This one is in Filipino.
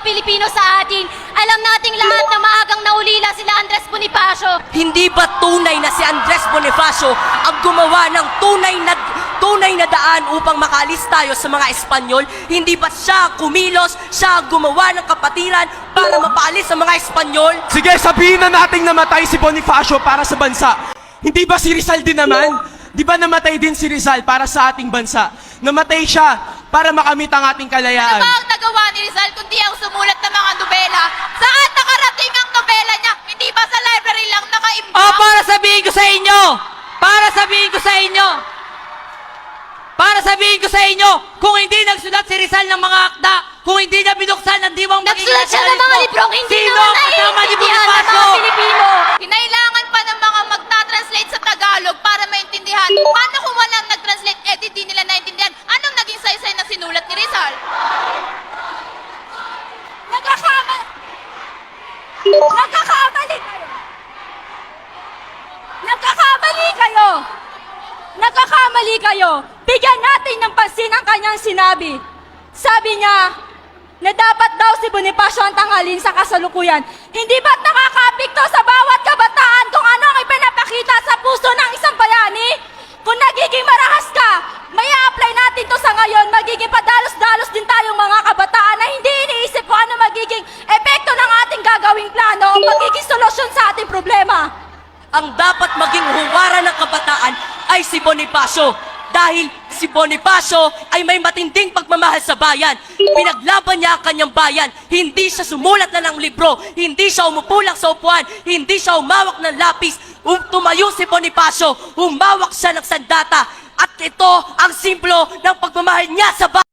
Pilipino sa atin. Alam nating lahat na maagang naulila sila Andres Bonifacio. Hindi ba tunay na si Andres Bonifacio ang gumawa ng tunay na daan upang makaalis tayo sa mga Espanyol? Hindi ba siya kumilos, siya ang gumawa ng kapatiran para mapaalis sa mga Espanyol? Sige, sabihin na nating namatay si Bonifacio para sa bansa. Hindi ba si Rizal din naman? Di ba namatay din si Rizal para sa ating bansa? Namatay siya para makamit ang ating kalayaan. Ano ba ang nagawa ni Rizal kundi ang sumulat ng mga nobela? Saan nakarating ang nobela niya? Hindi ba sa library lang nakaimbak? Oh, para sabihin ko sa inyo! Para sabihin ko sa inyo! Para sabihin ko sa inyo, kung hindi nagsulat si Rizal ng mga akda, kung hindi niya binuksan ang diwang Nagsulat siya ng mga librong hindi sino naman ang kasama ni naiintindihan ng Bonifacio? mga Pilipino. Kinailangan pa ng mga magta-translate sa Tagalog para maintindihan. Paano kung walang nag-translate, di nila naintindihan? Anong naging saysay na sinulat ni Rizal? Nagkakamali kayo! Nagkakamali kayo! Nagkakamali kayo! Bigyan natin ng pansin ang kanyang sinabi. Sabi niya na dapat daw si Bonifacio ang tanghalin sa kasalukuyan. Hindi ba't nakakapikto sa bawat kabataan kung ano ang ipinapakita sa puso ng isang bayani? Kung nagiging marahas ka, may apply natin to sa ngayon, magiging padalos-dalos din tayong mga kabataan na hindi iniisip kung ano magiging epekto ng ating gagawing plano o magiging solusyon sa ating problema. Ang dapat maging huwaran ng kabataan ay si Bonifacio. Dahil si Bonifacio ay may matinding pagmamahal sa bayan. Pinaglaban niya ang kanyang bayan. Hindi siya sumulat na ng libro. Hindi siya umupo lang sa upuan. Hindi siya umawak ng lapis. Tumayo si Bonifacio. Umawak siya ng sandata. At ito ang simbolo ng pagmamahal niya sa bayan.